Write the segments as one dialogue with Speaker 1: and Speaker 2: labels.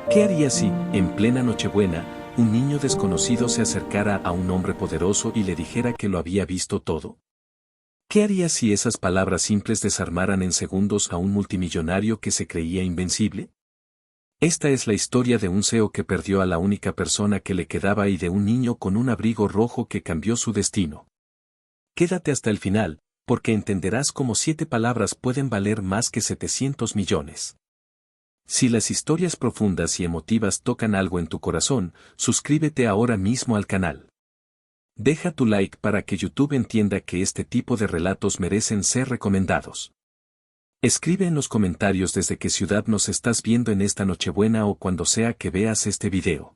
Speaker 1: ¿Qué haría si, en plena Nochebuena, un niño desconocido se acercara a un hombre poderoso y le dijera que lo había visto todo? ¿Qué haría si esas palabras simples desarmaran en segundos a un multimillonario que se creía invencible? Esta es la historia de un CEO que perdió a la única persona que le quedaba y de un niño con un abrigo rojo que cambió su destino. Quédate hasta el final, porque entenderás cómo 7 palabras pueden valer más que 700 millones. Si las historias profundas y emotivas tocan algo en tu corazón, suscríbete ahora mismo al canal. Deja tu like para que YouTube entienda que este tipo de relatos merecen ser recomendados. Escribe en los comentarios desde qué ciudad nos estás viendo en esta Nochebuena o cuando sea que veas este video.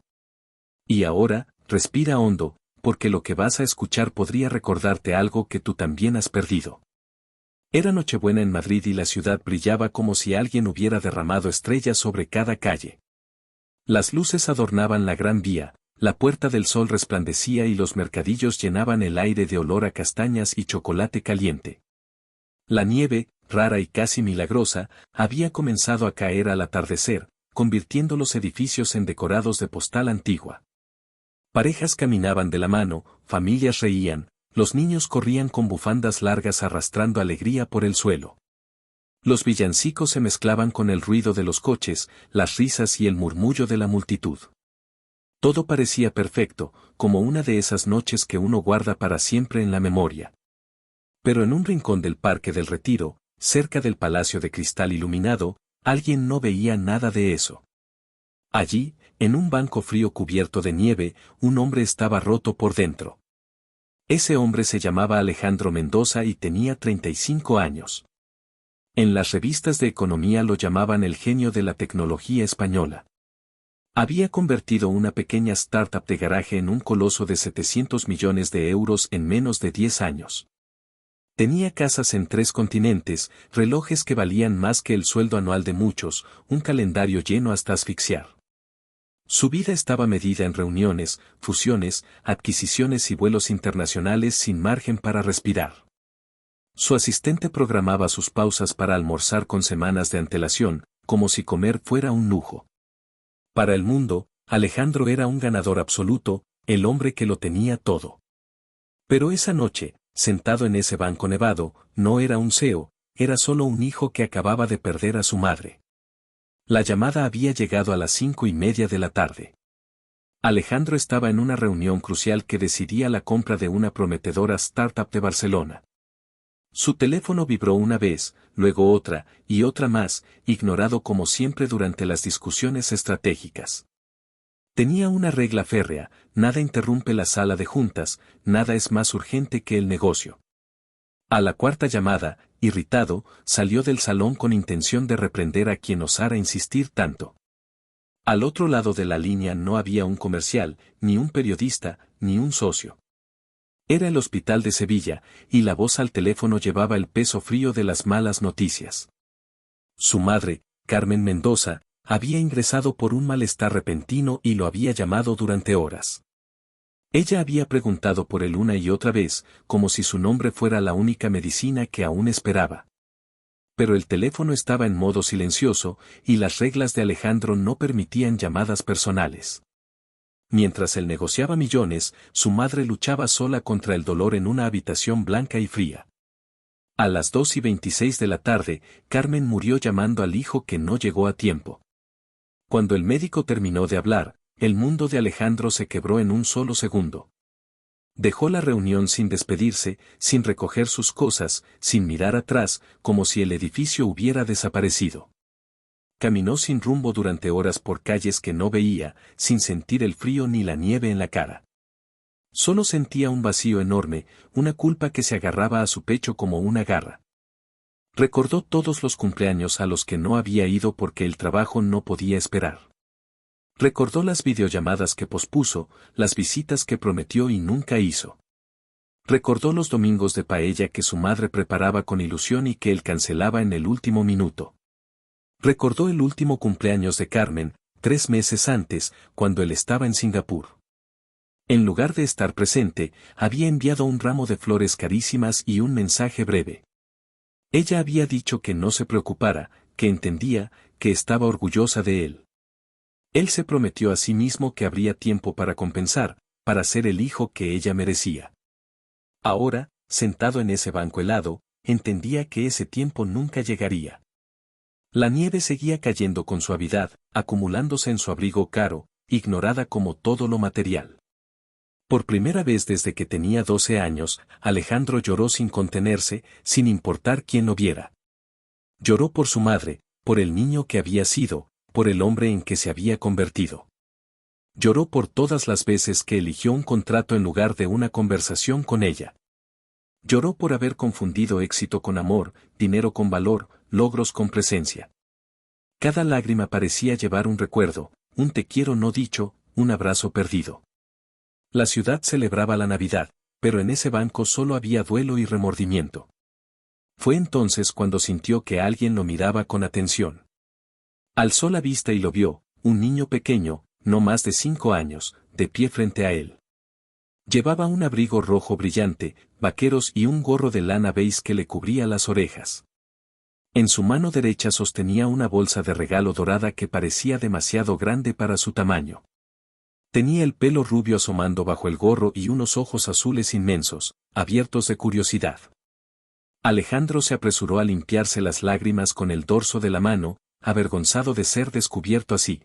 Speaker 1: Y ahora, respira hondo, porque lo que vas a escuchar podría recordarte algo que tú también has perdido. Era Nochebuena en Madrid y la ciudad brillaba como si alguien hubiera derramado estrellas sobre cada calle. Las luces adornaban la Gran Vía, la Puerta del Sol resplandecía y los mercadillos llenaban el aire de olor a castañas y chocolate caliente. La nieve, rara y casi milagrosa, había comenzado a caer al atardecer, convirtiendo los edificios en decorados de postal antigua. Parejas caminaban de la mano, familias reían, los niños corrían con bufandas largas arrastrando alegría por el suelo. Los villancicos se mezclaban con el ruido de los coches, las risas y el murmullo de la multitud. Todo parecía perfecto, como una de esas noches que uno guarda para siempre en la memoria. Pero en un rincón del Parque del Retiro, cerca del Palacio de Cristal iluminado, alguien no veía nada de eso. Allí, en un banco frío cubierto de nieve, un hombre estaba roto por dentro. Ese hombre se llamaba Alejandro Mendoza y tenía 35 años. En las revistas de economía lo llamaban el genio de la tecnología española. Había convertido una pequeña startup de garaje en un coloso de 700 millones de euros en menos de 10 años. Tenía casas en 3 continentes, relojes que valían más que el sueldo anual de muchos, un calendario lleno hasta asfixiar. Su vida estaba medida en reuniones, fusiones, adquisiciones y vuelos internacionales sin margen para respirar. Su asistente programaba sus pausas para almorzar con semanas de antelación, como si comer fuera un lujo. Para el mundo, Alejandro era un ganador absoluto, el hombre que lo tenía todo. Pero esa noche, sentado en ese banco nevado, no era un CEO, era solo un hijo que acababa de perder a su madre. La llamada había llegado a las 5:30 de la tarde. Alejandro estaba en una reunión crucial que decidía la compra de una prometedora startup de Barcelona. Su teléfono vibró una vez, luego otra, y otra más, ignorado como siempre durante las discusiones estratégicas. Tenía una regla férrea, nada interrumpe la sala de juntas, nada es más urgente que el negocio. A la 4ª llamada, irritado, salió del salón con intención de reprender a quien osara insistir tanto. Al otro lado de la línea no había un comercial, ni un periodista, ni un socio. Era el Hospital de Sevilla, y la voz al teléfono llevaba el peso frío de las malas noticias. Su madre, Carmen Mendoza, había ingresado por un malestar repentino y lo había llamado durante horas. Ella había preguntado por él una y otra vez, como si su nombre fuera la única medicina que aún esperaba. Pero el teléfono estaba en modo silencioso, y las reglas de Alejandro no permitían llamadas personales. Mientras él negociaba millones, su madre luchaba sola contra el dolor en una habitación blanca y fría. A las 2:26 de la tarde, Carmen murió llamando al hijo que no llegó a tiempo. Cuando el médico terminó de hablar, el mundo de Alejandro se quebró en un solo segundo. Dejó la reunión sin despedirse, sin recoger sus cosas, sin mirar atrás, como si el edificio hubiera desaparecido. Caminó sin rumbo durante horas por calles que no veía, sin sentir el frío ni la nieve en la cara. Solo sentía un vacío enorme, una culpa que se agarraba a su pecho como una garra. Recordó todos los cumpleaños a los que no había ido porque el trabajo no podía esperar. Recordó las videollamadas que pospuso, las visitas que prometió y nunca hizo. Recordó los domingos de paella que su madre preparaba con ilusión y que él cancelaba en el último minuto. Recordó el último cumpleaños de Carmen, 3 meses antes, cuando él estaba en Singapur. En lugar de estar presente, había enviado un ramo de flores carísimas y un mensaje breve. Ella había dicho que no se preocupara, que entendía, que estaba orgullosa de él. Él se prometió a sí mismo que habría tiempo para compensar, para ser el hijo que ella merecía. Ahora, sentado en ese banco helado, entendía que ese tiempo nunca llegaría. La nieve seguía cayendo con suavidad, acumulándose en su abrigo caro, ignorada como todo lo material. Por primera vez desde que tenía 12 años, Alejandro lloró sin contenerse, sin importar quién lo viera. Lloró por su madre, por el niño que había sido, por el hombre en que se había convertido. Lloró por todas las veces que eligió un contrato en lugar de una conversación con ella. Lloró por haber confundido éxito con amor, dinero con valor, logros con presencia. Cada lágrima parecía llevar un recuerdo, un te quiero no dicho, un abrazo perdido. La ciudad celebraba la Navidad, pero en ese banco solo había duelo y remordimiento. Fue entonces cuando sintió que alguien lo miraba con atención. Alzó la vista y lo vio, un niño pequeño, no más de 5 años, de pie frente a él. Llevaba un abrigo rojo brillante, vaqueros y un gorro de lana beige que le cubría las orejas. En su mano derecha sostenía una bolsa de regalo dorada que parecía demasiado grande para su tamaño. Tenía el pelo rubio asomando bajo el gorro y unos ojos azules inmensos, abiertos de curiosidad. Alejandro se apresuró a limpiarse las lágrimas con el dorso de la mano, avergonzado de ser descubierto así.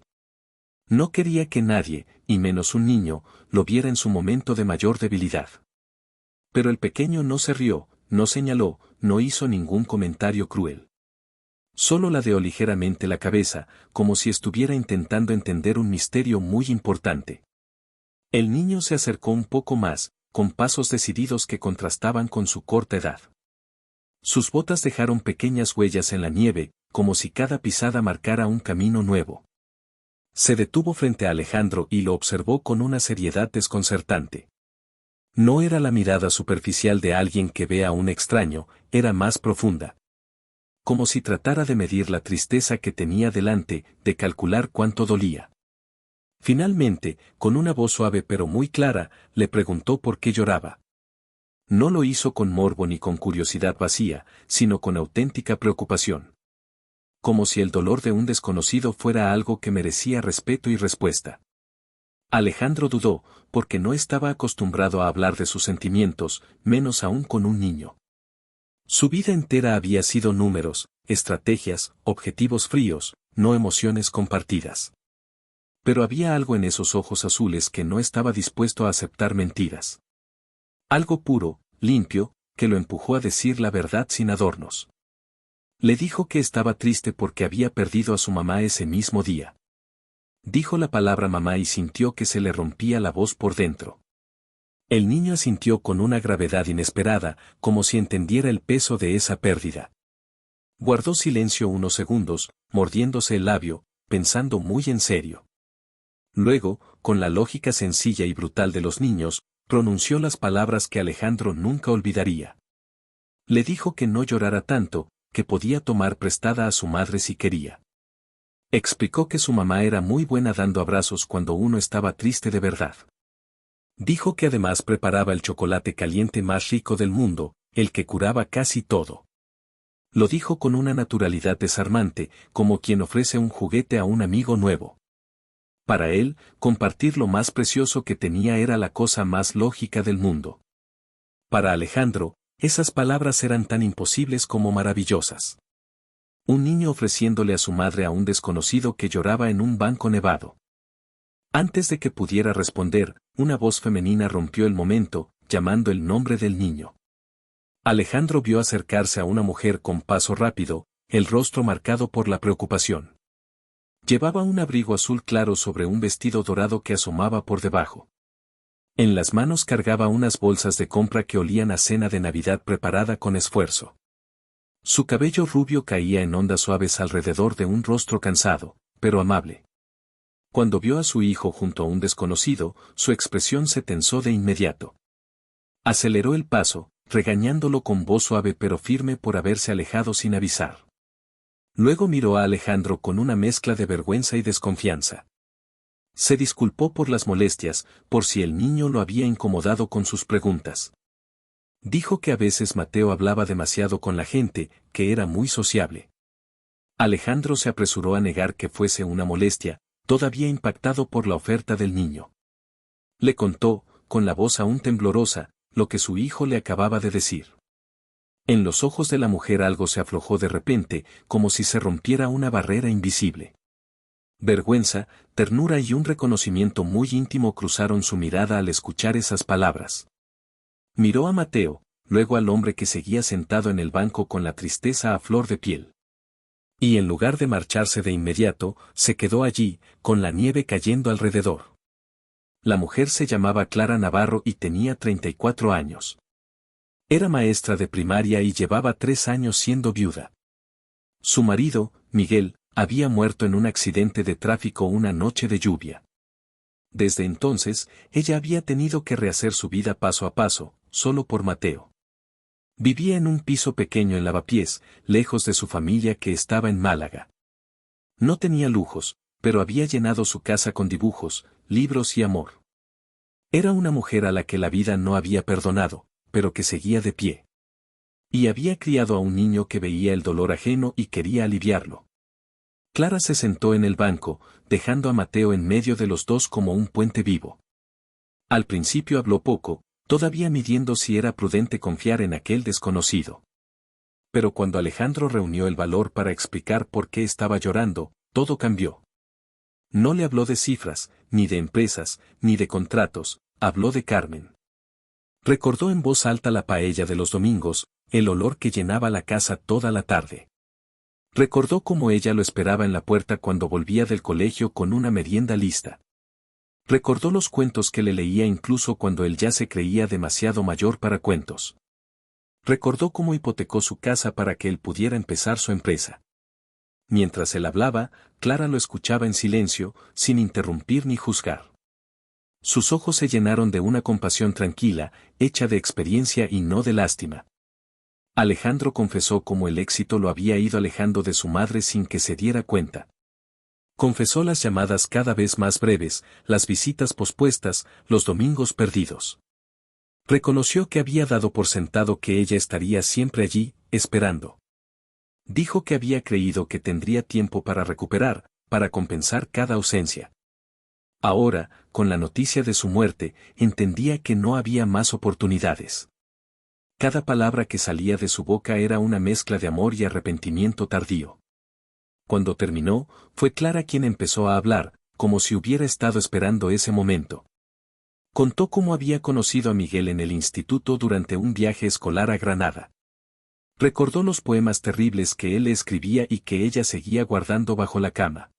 Speaker 1: No quería que nadie, y menos un niño, lo viera en su momento de mayor debilidad. Pero el pequeño no se rió, no señaló, no hizo ningún comentario cruel. Solo ladeó ligeramente la cabeza, como si estuviera intentando entender un misterio muy importante. El niño se acercó un poco más, con pasos decididos que contrastaban con su corta edad. Sus botas dejaron pequeñas huellas en la nieve, como si cada pisada marcara un camino nuevo. Se detuvo frente a Alejandro y lo observó con una seriedad desconcertante. No era la mirada superficial de alguien que ve a un extraño, era más profunda. Como si tratara de medir la tristeza que tenía delante, de calcular cuánto dolía. Finalmente, con una voz suave pero muy clara, le preguntó por qué lloraba. No lo hizo con morbo ni con curiosidad vacía, sino con auténtica preocupación. Como si el dolor de un desconocido fuera algo que merecía respeto y respuesta. Alejandro dudó, porque no estaba acostumbrado a hablar de sus sentimientos, menos aún con un niño. Su vida entera había sido números, estrategias, objetivos fríos, no emociones compartidas. Pero había algo en esos ojos azules que no estaba dispuesto a aceptar mentiras. Algo puro, limpio, que lo empujó a decir la verdad sin adornos. Le dijo que estaba triste porque había perdido a su mamá ese mismo día. Dijo la palabra mamá y sintió que se le rompía la voz por dentro. El niño asintió con una gravedad inesperada, como si entendiera el peso de esa pérdida. Guardó silencio unos segundos, mordiéndose el labio, pensando muy en serio. Luego, con la lógica sencilla y brutal de los niños, pronunció las palabras que Alejandro nunca olvidaría. Le dijo que no llorara tanto, que podía tomar prestada a su madre si quería. Explicó que su mamá era muy buena dando abrazos cuando uno estaba triste de verdad. Dijo que además preparaba el chocolate caliente más rico del mundo, el que curaba casi todo. Lo dijo con una naturalidad desarmante, como quien ofrece un juguete a un amigo nuevo. Para él, compartir lo más precioso que tenía era la cosa más lógica del mundo. Para Alejandro, esas palabras eran tan imposibles como maravillosas. Un niño ofreciéndole a su madre a un desconocido que lloraba en un banco nevado. Antes de que pudiera responder, una voz femenina rompió el momento, llamando el nombre del niño. Alejandro vio acercarse a una mujer con paso rápido, el rostro marcado por la preocupación. Llevaba un abrigo azul claro sobre un vestido dorado que asomaba por debajo. En las manos cargaba unas bolsas de compra que olían a cena de Navidad preparada con esfuerzo. Su cabello rubio caía en ondas suaves alrededor de un rostro cansado, pero amable. Cuando vio a su hijo junto a un desconocido, su expresión se tensó de inmediato. Aceleró el paso, regañándolo con voz suave pero firme por haberse alejado sin avisar. Luego miró a Alejandro con una mezcla de vergüenza y desconfianza. Se disculpó por las molestias, por si el niño lo había incomodado con sus preguntas. Dijo que a veces Mateo hablaba demasiado con la gente, que era muy sociable. Alejandro se apresuró a negar que fuese una molestia, todavía impactado por la oferta del niño. Le contó, con la voz aún temblorosa, lo que su hijo le acababa de decir. En los ojos de la mujer algo se aflojó de repente, como si se rompiera una barrera invisible. Vergüenza, ternura y un reconocimiento muy íntimo cruzaron su mirada al escuchar esas palabras. Miró a Mateo, luego al hombre que seguía sentado en el banco con la tristeza a flor de piel. Y en lugar de marcharse de inmediato, se quedó allí, con la nieve cayendo alrededor. La mujer se llamaba Clara Navarro y tenía 34 años. Era maestra de primaria y llevaba 3 años siendo viuda. Su marido, Miguel, había muerto en un accidente de tráfico una noche de lluvia. Desde entonces, ella había tenido que rehacer su vida paso a paso, solo por Mateo. Vivía en un piso pequeño en Lavapiés, lejos de su familia que estaba en Málaga. No tenía lujos, pero había llenado su casa con dibujos, libros y amor. Era una mujer a la que la vida no había perdonado, pero que seguía de pie. Y había criado a un niño que veía el dolor ajeno y quería aliviarlo. Clara se sentó en el banco, dejando a Mateo en medio de los dos como un puente vivo. Al principio habló poco, todavía midiendo si era prudente confiar en aquel desconocido. Pero cuando Alejandro reunió el valor para explicar por qué estaba llorando, todo cambió. No le habló de cifras, ni de empresas, ni de contratos, habló de Carmen. Recordó en voz alta la paella de los domingos, el olor que llenaba la casa toda la tarde. Recordó cómo ella lo esperaba en la puerta cuando volvía del colegio con una merienda lista. Recordó los cuentos que le leía incluso cuando él ya se creía demasiado mayor para cuentos. Recordó cómo hipotecó su casa para que él pudiera empezar su empresa. Mientras él hablaba, Clara lo escuchaba en silencio, sin interrumpir ni juzgar. Sus ojos se llenaron de una compasión tranquila, hecha de experiencia y no de lástima. Alejandro confesó cómo el éxito lo había ido alejando de su madre sin que se diera cuenta. Confesó las llamadas cada vez más breves, las visitas pospuestas, los domingos perdidos. Reconoció que había dado por sentado que ella estaría siempre allí, esperando. Dijo que había creído que tendría tiempo para recuperar, para compensar cada ausencia. Ahora, con la noticia de su muerte, entendía que no había más oportunidades. Cada palabra que salía de su boca era una mezcla de amor y arrepentimiento tardío. Cuando terminó, fue Clara quien empezó a hablar, como si hubiera estado esperando ese momento. Contó cómo había conocido a Miguel en el instituto durante un viaje escolar a Granada. Recordó los poemas terribles que él le escribía y que ella seguía guardando bajo la cama.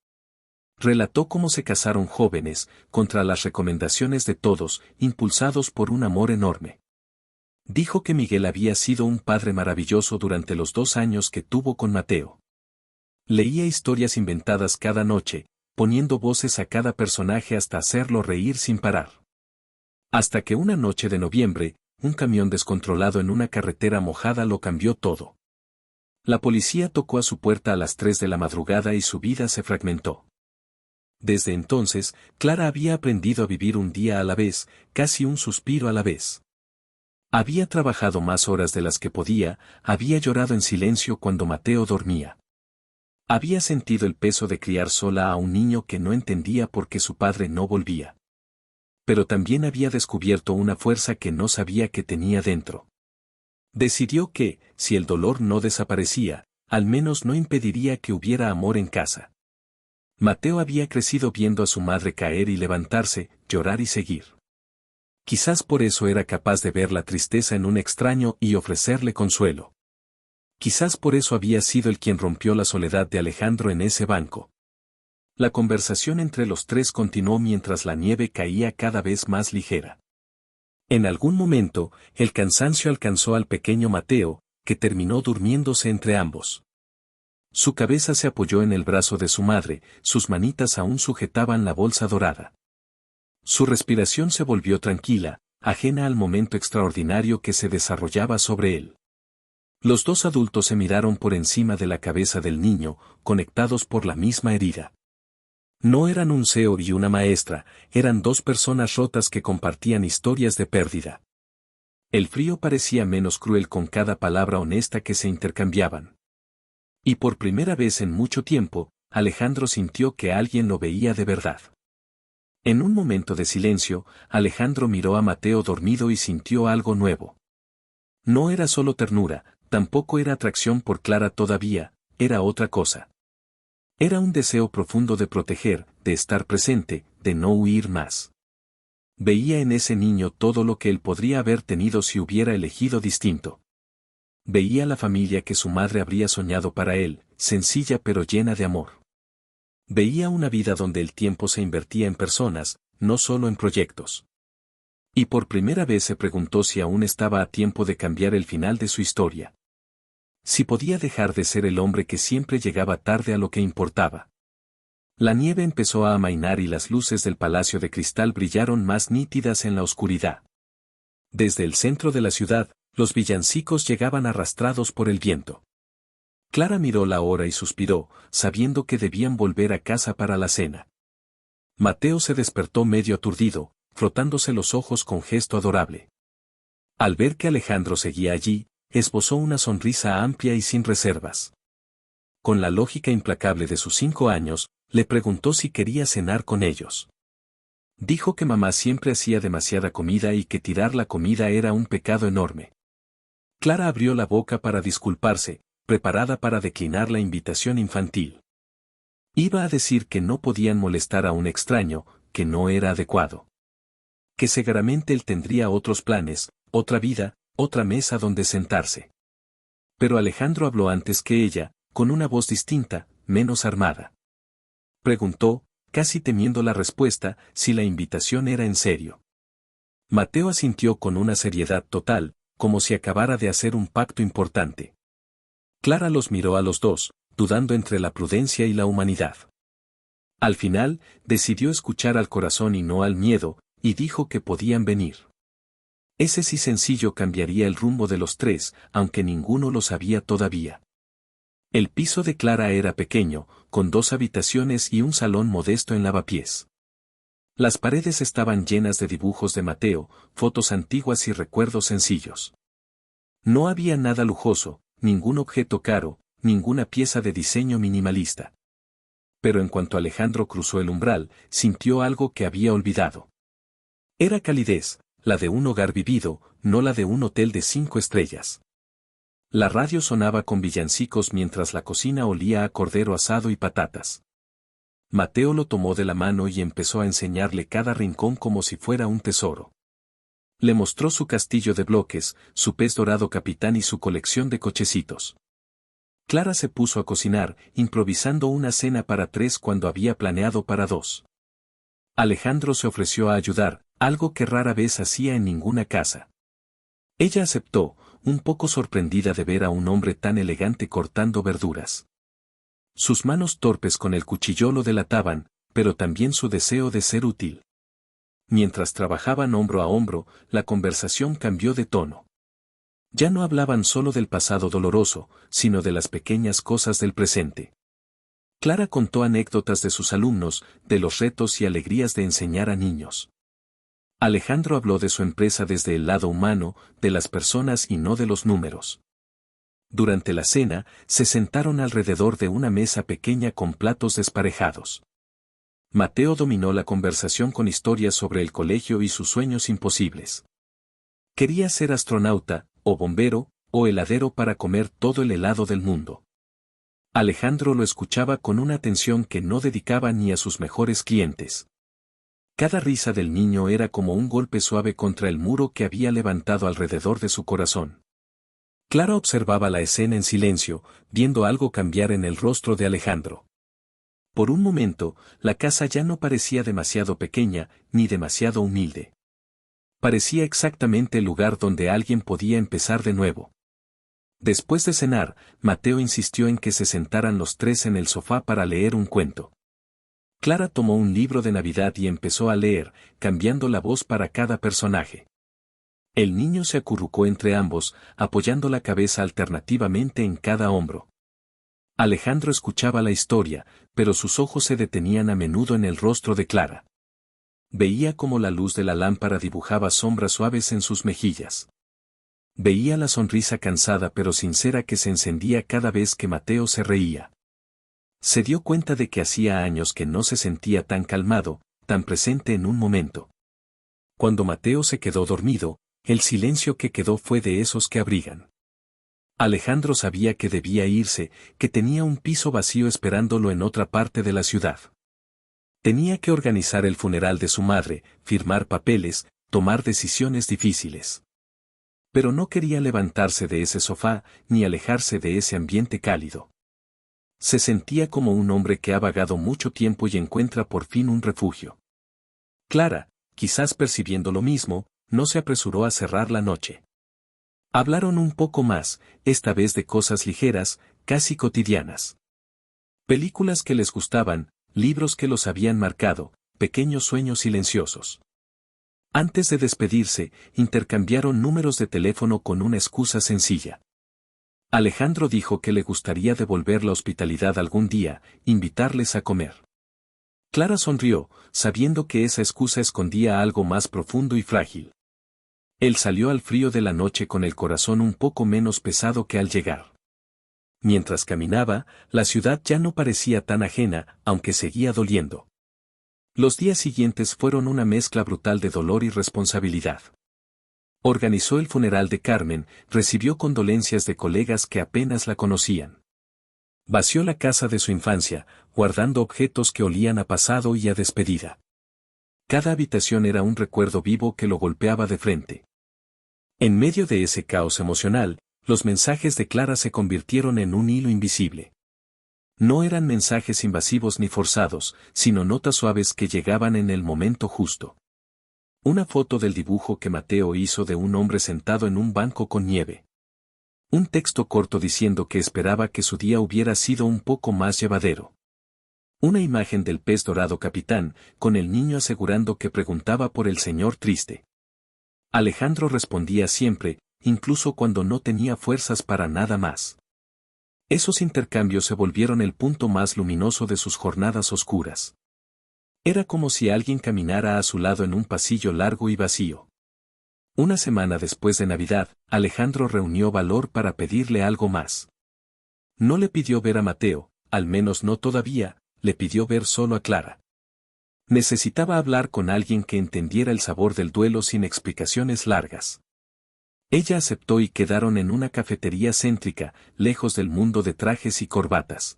Speaker 1: Relató cómo se casaron jóvenes, contra las recomendaciones de todos, impulsados por un amor enorme. Dijo que Miguel había sido un padre maravilloso durante los 2 años que tuvo con Mateo. Leía historias inventadas cada noche, poniendo voces a cada personaje hasta hacerlo reír sin parar. Hasta que una noche de noviembre, un camión descontrolado en una carretera mojada lo cambió todo. La policía tocó a su puerta a las 3 de la madrugada y su vida se fragmentó. Desde entonces, Clara había aprendido a vivir un día a la vez, casi un suspiro a la vez. Había trabajado más horas de las que podía, había llorado en silencio cuando Mateo dormía. Había sentido el peso de criar sola a un niño que no entendía por qué su padre no volvía. Pero también había descubierto una fuerza que no sabía que tenía dentro. Decidió que, si el dolor no desaparecía, al menos no impediría que hubiera amor en casa. Mateo había crecido viendo a su madre caer y levantarse, llorar y seguir. Quizás por eso era capaz de ver la tristeza en un extraño y ofrecerle consuelo. Quizás por eso había sido él quien rompió la soledad de Alejandro en ese banco. La conversación entre los tres continuó mientras la nieve caía cada vez más ligera. En algún momento, el cansancio alcanzó al pequeño Mateo, que terminó durmiéndose entre ambos. Su cabeza se apoyó en el brazo de su madre, sus manitas aún sujetaban la bolsa dorada. Su respiración se volvió tranquila, ajena al momento extraordinario que se desarrollaba sobre él. Los dos adultos se miraron por encima de la cabeza del niño, conectados por la misma herida. No eran un CEO y una maestra, eran 2 personas rotas que compartían historias de pérdida. El frío parecía menos cruel con cada palabra honesta que se intercambiaban. Y por primera vez en mucho tiempo, Alejandro sintió que alguien lo veía de verdad. En un momento de silencio, Alejandro miró a Mateo dormido y sintió algo nuevo. No era solo ternura, tampoco era atracción por Clara todavía, era otra cosa. Era un deseo profundo de proteger, de estar presente, de no huir más. Veía en ese niño todo lo que él podría haber tenido si hubiera elegido distinto. Veía la familia que su madre habría soñado para él, sencilla pero llena de amor. Veía una vida donde el tiempo se invertía en personas, no solo en proyectos. Y por primera vez se preguntó si aún estaba a tiempo de cambiar el final de su historia. Si podía dejar de ser el hombre que siempre llegaba tarde a lo que importaba. La nieve empezó a amainar y las luces del palacio de cristal brillaron más nítidas en la oscuridad. Desde el centro de la ciudad, los villancicos llegaban arrastrados por el viento. Clara miró la hora y suspiró, sabiendo que debían volver a casa para la cena. Mateo se despertó medio aturdido, frotándose los ojos con gesto adorable. Al ver que Alejandro seguía allí, esbozó una sonrisa amplia y sin reservas. Con la lógica implacable de sus 5 años, le preguntó si quería cenar con ellos. Dijo que mamá siempre hacía demasiada comida y que tirar la comida era un pecado enorme. Clara abrió la boca para disculparse, preparada para declinar la invitación infantil. Iba a decir que no podían molestar a un extraño, que no era adecuado. Que seguramente él tendría otros planes, otra vida, otra mesa donde sentarse. Pero Alejandro habló antes que ella, con una voz distinta, menos armada. Preguntó, casi temiendo la respuesta, si la invitación era en serio. Mateo asintió con una seriedad total, como si acabara de hacer un pacto importante. Clara los miró a los dos, dudando entre la prudencia y la humanidad. Al final, decidió escuchar al corazón y no al miedo, y dijo que podían venir. Ese sí sencillo cambiaría el rumbo de los tres, aunque ninguno lo sabía todavía. El piso de Clara era pequeño, con 2 habitaciones y un salón modesto en lavapiés. Las paredes estaban llenas de dibujos de Mateo, fotos antiguas y recuerdos sencillos. No había nada lujoso, ningún objeto caro, ninguna pieza de diseño minimalista. Pero en cuanto Alejandro cruzó el umbral, sintió algo que había olvidado. Era calidez, la de un hogar vivido, no la de un hotel de 5 estrellas. La radio sonaba con villancicos mientras la cocina olía a cordero asado y patatas. Mateo lo tomó de la mano y empezó a enseñarle cada rincón como si fuera un tesoro. Le mostró su castillo de bloques, su pez dorado capitán y su colección de cochecitos. Clara se puso a cocinar, improvisando una cena para 3 cuando había planeado para 2. Alejandro se ofreció a ayudar, algo que rara vez hacía en ninguna casa. Ella aceptó, un poco sorprendida de ver a un hombre tan elegante cortando verduras. Sus manos torpes con el cuchillo lo delataban, pero también su deseo de ser útil. Mientras trabajaban hombro a hombro, la conversación cambió de tono. Ya no hablaban solo del pasado doloroso, sino de las pequeñas cosas del presente. Clara contó anécdotas de sus alumnos, de los retos y alegrías de enseñar a niños. Alejandro habló de su empresa desde el lado humano, de las personas y no de los números. Durante la cena, se sentaron alrededor de una mesa pequeña con platos desparejados. Mateo dominó la conversación con historias sobre el colegio y sus sueños imposibles. Quería ser astronauta, o bombero, o heladero para comer todo el helado del mundo. Alejandro lo escuchaba con una atención que no dedicaba ni a sus mejores clientes. Cada risa del niño era como un golpe suave contra el muro que había levantado alrededor de su corazón. Clara observaba la escena en silencio, viendo algo cambiar en el rostro de Alejandro. Por un momento, la casa ya no parecía demasiado pequeña, ni demasiado humilde. Parecía exactamente el lugar donde alguien podía empezar de nuevo. Después de cenar, Mateo insistió en que se sentaran los 3 en el sofá para leer un cuento. Clara tomó un libro de Navidad y empezó a leer, cambiando la voz para cada personaje. El niño se acurrucó entre ambos, apoyando la cabeza alternativamente en cada hombro. Alejandro escuchaba la historia, pero sus ojos se detenían a menudo en el rostro de Clara. Veía cómo la luz de la lámpara dibujaba sombras suaves en sus mejillas. Veía la sonrisa cansada pero sincera que se encendía cada vez que Mateo se reía. Se dio cuenta de que hacía años que no se sentía tan calmado, tan presente en un momento. Cuando Mateo se quedó dormido, el silencio que quedó fue de esos que abrigan. Alejandro sabía que debía irse, que tenía un piso vacío esperándolo en otra parte de la ciudad. Tenía que organizar el funeral de su madre, firmar papeles, tomar decisiones difíciles. Pero no quería levantarse de ese sofá, ni alejarse de ese ambiente cálido. Se sentía como un hombre que ha vagado mucho tiempo y encuentra por fin un refugio. Clara, quizás percibiendo lo mismo, no se apresuró a cerrar la noche. Hablaron un poco más, esta vez de cosas ligeras, casi cotidianas. Películas que les gustaban, libros que los habían marcado, pequeños sueños silenciosos. Antes de despedirse, intercambiaron números de teléfono con una excusa sencilla. Alejandro dijo que le gustaría devolver la hospitalidad algún día, invitarles a comer. Clara sonrió, sabiendo que esa excusa escondía algo más profundo y frágil. Él salió al frío de la noche con el corazón un poco menos pesado que al llegar. Mientras caminaba, la ciudad ya no parecía tan ajena, aunque seguía doliendo. Los días siguientes fueron una mezcla brutal de dolor y responsabilidad. Organizó el funeral de Carmen, recibió condolencias de colegas que apenas la conocían. Vació la casa de su infancia, guardando objetos que olían a pasado y a despedida. Cada habitación era un recuerdo vivo que lo golpeaba de frente. En medio de ese caos emocional, los mensajes de Clara se convirtieron en un hilo invisible. No eran mensajes invasivos ni forzados, sino notas suaves que llegaban en el momento justo. Una foto del dibujo que Mateo hizo de un hombre sentado en un banco con nieve. Un texto corto diciendo que esperaba que su día hubiera sido un poco más llevadero. Una imagen del pez dorado capitán, con el niño asegurando que preguntaba por el señor triste. Alejandro respondía siempre, incluso cuando no tenía fuerzas para nada más. Esos intercambios se volvieron el punto más luminoso de sus jornadas oscuras. Era como si alguien caminara a su lado en un pasillo largo y vacío. Una semana después de Navidad, Alejandro reunió valor para pedirle algo más. No le pidió ver a Mateo, al menos no todavía, le pidió ver solo a Clara. Necesitaba hablar con alguien que entendiera el sabor del duelo sin explicaciones largas. Ella aceptó y quedaron en una cafetería céntrica, lejos del mundo de trajes y corbatas.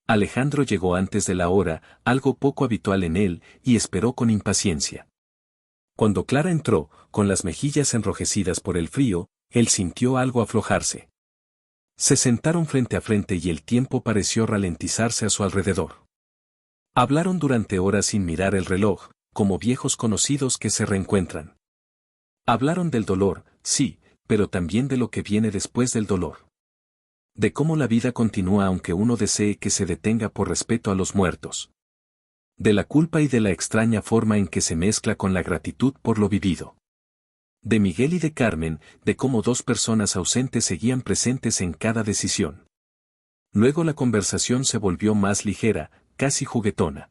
Speaker 1: Alejandro llegó antes de la hora, algo poco habitual en él, y esperó con impaciencia. Cuando Clara entró, con las mejillas enrojecidas por el frío, él sintió algo aflojarse. Se sentaron frente a frente y el tiempo pareció ralentizarse a su alrededor. Hablaron durante horas sin mirar el reloj, como viejos conocidos que se reencuentran. Hablaron del dolor, sí, pero también de lo que viene después del dolor. De cómo la vida continúa aunque uno desee que se detenga por respeto a los muertos. De la culpa y de la extraña forma en que se mezcla con la gratitud por lo vivido. De Miguel y de Carmen, de cómo dos personas ausentes seguían presentes en cada decisión. Luego la conversación se volvió más ligera, casi juguetona.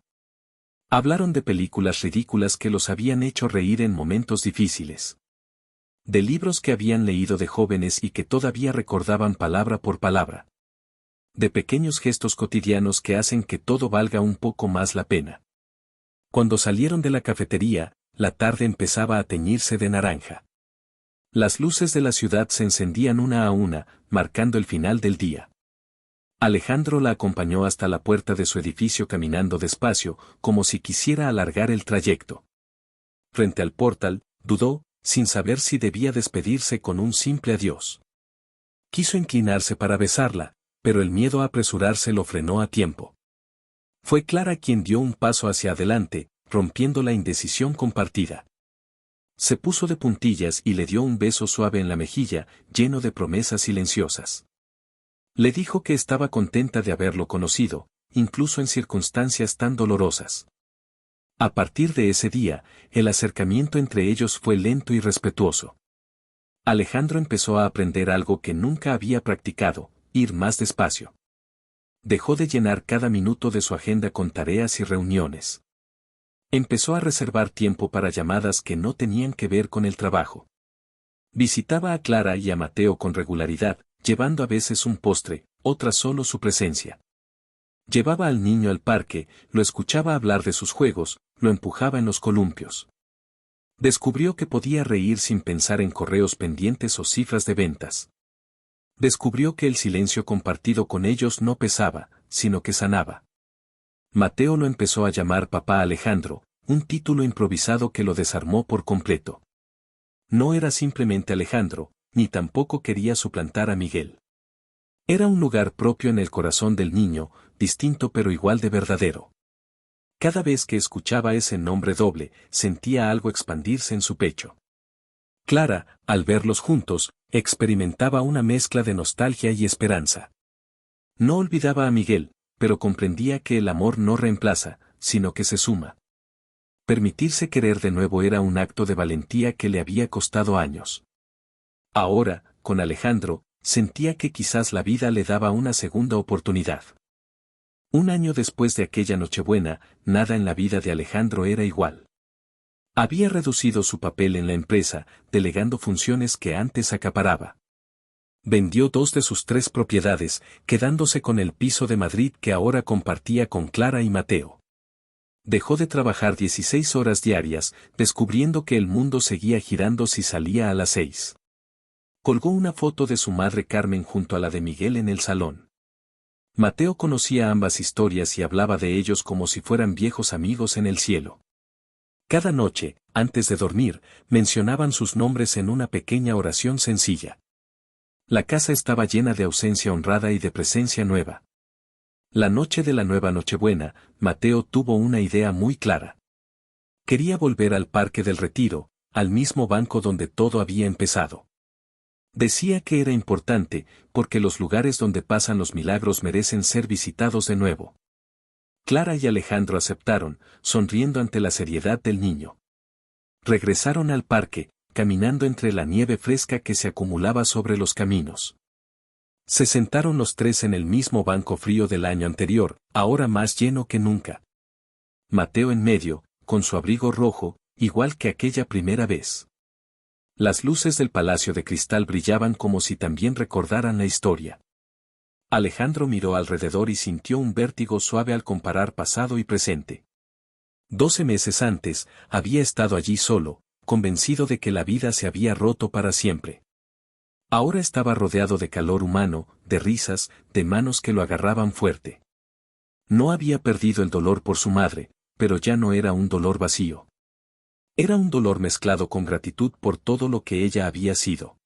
Speaker 1: Hablaron de películas ridículas que los habían hecho reír en momentos difíciles. De libros que habían leído de jóvenes y que todavía recordaban palabra por palabra. De pequeños gestos cotidianos que hacen que todo valga un poco más la pena. Cuando salieron de la cafetería, la tarde empezaba a teñirse de naranja. Las luces de la ciudad se encendían una a una, marcando el final del día. Alejandro la acompañó hasta la puerta de su edificio caminando despacio, como si quisiera alargar el trayecto. Frente al portal, dudó, sin saber si debía despedirse con un simple adiós. Quiso inclinarse para besarla, pero el miedo a apresurarse lo frenó a tiempo. Fue Clara quien dio un paso hacia adelante, rompiendo la indecisión compartida. Se puso de puntillas y le dio un beso suave en la mejilla, lleno de promesas silenciosas. Le dijo que estaba contenta de haberlo conocido, incluso en circunstancias tan dolorosas. A partir de ese día, el acercamiento entre ellos fue lento y respetuoso. Alejandro empezó a aprender algo que nunca había practicado, ir más despacio. Dejó de llenar cada minuto de su agenda con tareas y reuniones. Empezó a reservar tiempo para llamadas que no tenían que ver con el trabajo. Visitaba a Clara y a Mateo con regularidad, llevando a veces un postre, otras solo su presencia. Llevaba al niño al parque, lo escuchaba hablar de sus juegos, lo empujaba en los columpios. Descubrió que podía reír sin pensar en correos pendientes o cifras de ventas. Descubrió que el silencio compartido con ellos no pesaba, sino que sanaba. Mateo lo empezó a llamar Papá Alejandro, un título improvisado que lo desarmó por completo. No era simplemente Alejandro, ni tampoco quería suplantar a Miguel. Era un lugar propio en el corazón del niño, distinto pero igual de verdadero. Cada vez que escuchaba ese nombre doble, sentía algo expandirse en su pecho. Clara, al verlos juntos, experimentaba una mezcla de nostalgia y esperanza. No olvidaba a Miguel, pero comprendía que el amor no reemplaza, sino que se suma. Permitirse querer de nuevo era un acto de valentía que le había costado años. Ahora, con Alejandro, sentía que quizás la vida le daba una segunda oportunidad. Un año después de aquella Nochebuena, nada en la vida de Alejandro era igual. Había reducido su papel en la empresa, delegando funciones que antes acaparaba. Vendió 2 de sus 3 propiedades, quedándose con el piso de Madrid que ahora compartía con Clara y Mateo. Dejó de trabajar 16 horas diarias, descubriendo que el mundo seguía girando si salía a las 6. Colgó una foto de su madre Carmen junto a la de Miguel en el salón. Mateo conocía ambas historias y hablaba de ellos como si fueran viejos amigos en el cielo. Cada noche, antes de dormir, mencionaban sus nombres en una pequeña oración sencilla. La casa estaba llena de ausencia honrada y de presencia nueva. La noche de la nueva Nochebuena, Mateo tuvo una idea muy clara. Quería volver al Parque del Retiro, al mismo banco donde todo había empezado. Decía que era importante, porque los lugares donde pasan los milagros merecen ser visitados de nuevo. Clara y Alejandro aceptaron, sonriendo ante la seriedad del niño. Regresaron al parque, caminando entre la nieve fresca que se acumulaba sobre los caminos. Se sentaron los 3 en el mismo banco frío del año anterior, ahora más lleno que nunca. Mateo en medio, con su abrigo rojo, igual que aquella primera vez. Las luces del palacio de cristal brillaban como si también recordaran la historia. Alejandro miró alrededor y sintió un vértigo suave al comparar pasado y presente. 12 meses antes, había estado allí solo, convencido de que la vida se había roto para siempre. Ahora estaba rodeado de calor humano, de risas, de manos que lo agarraban fuerte. No había perdido el dolor por su madre, pero ya no era un dolor vacío. Era un dolor mezclado con gratitud por todo lo que ella había sido.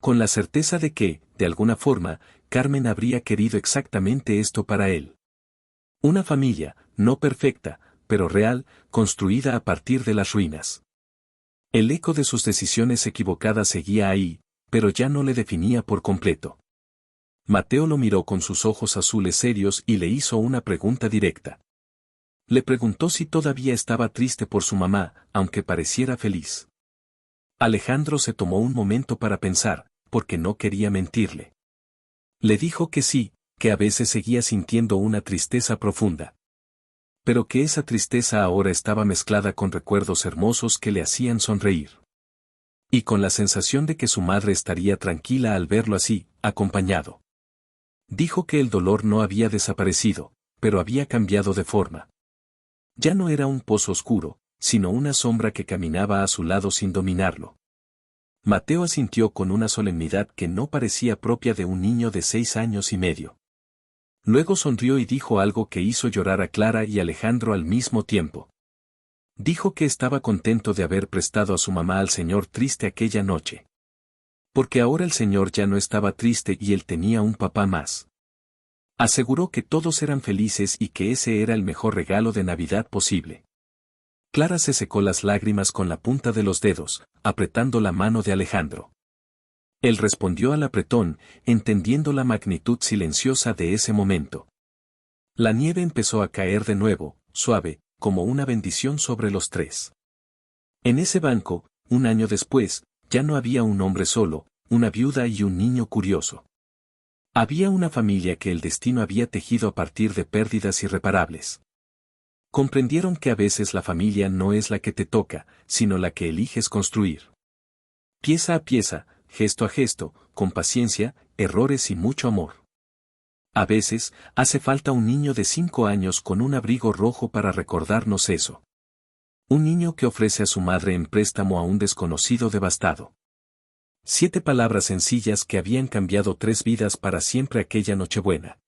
Speaker 1: Con la certeza de que, de alguna forma, Carmen habría querido exactamente esto para él. Una familia, no perfecta, pero real, construida a partir de las ruinas. El eco de sus decisiones equivocadas seguía ahí, pero ya no le definía por completo. Mateo lo miró con sus ojos azules serios y le hizo una pregunta directa. Le preguntó si todavía estaba triste por su mamá, aunque pareciera feliz. Alejandro se tomó un momento para pensar, porque no quería mentirle. Le dijo que sí, que a veces seguía sintiendo una tristeza profunda. Pero que esa tristeza ahora estaba mezclada con recuerdos hermosos que le hacían sonreír. Y con la sensación de que su madre estaría tranquila al verlo así, acompañado. Dijo que el dolor no había desaparecido, pero había cambiado de forma. Ya no era un pozo oscuro, sino una sombra que caminaba a su lado sin dominarlo. Mateo asintió con una solemnidad que no parecía propia de un niño de 6 años y medio. Luego sonrió y dijo algo que hizo llorar a Clara y Alejandro al mismo tiempo. Dijo que estaba contento de haber prestado a su mamá al señor triste aquella noche. Porque ahora el señor ya no estaba triste y él tenía un papá más. Aseguró que todos eran felices y que ese era el mejor regalo de Navidad posible. Clara se secó las lágrimas con la punta de los dedos, apretando la mano de Alejandro. Él respondió al apretón, entendiendo la magnitud silenciosa de ese momento. La nieve empezó a caer de nuevo, suave, como una bendición sobre los 3. En ese banco, un año después, ya no había un hombre solo, una viuda y un niño curioso. Había una familia que el destino había tejido a partir de pérdidas irreparables. Comprendieron que a veces la familia no es la que te toca, sino la que eliges construir. Pieza a pieza, gesto a gesto, con paciencia, errores y mucho amor. A veces, hace falta un niño de 5 años con un abrigo rojo para recordarnos eso. Un niño que ofrece a su madre en préstamo a un desconocido devastado. 7 palabras sencillas que habían cambiado 3 vidas para siempre aquella Nochebuena.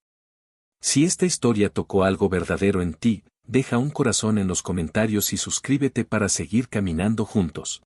Speaker 1: Si esta historia tocó algo verdadero en ti, deja un corazón en los comentarios y suscríbete para seguir caminando juntos.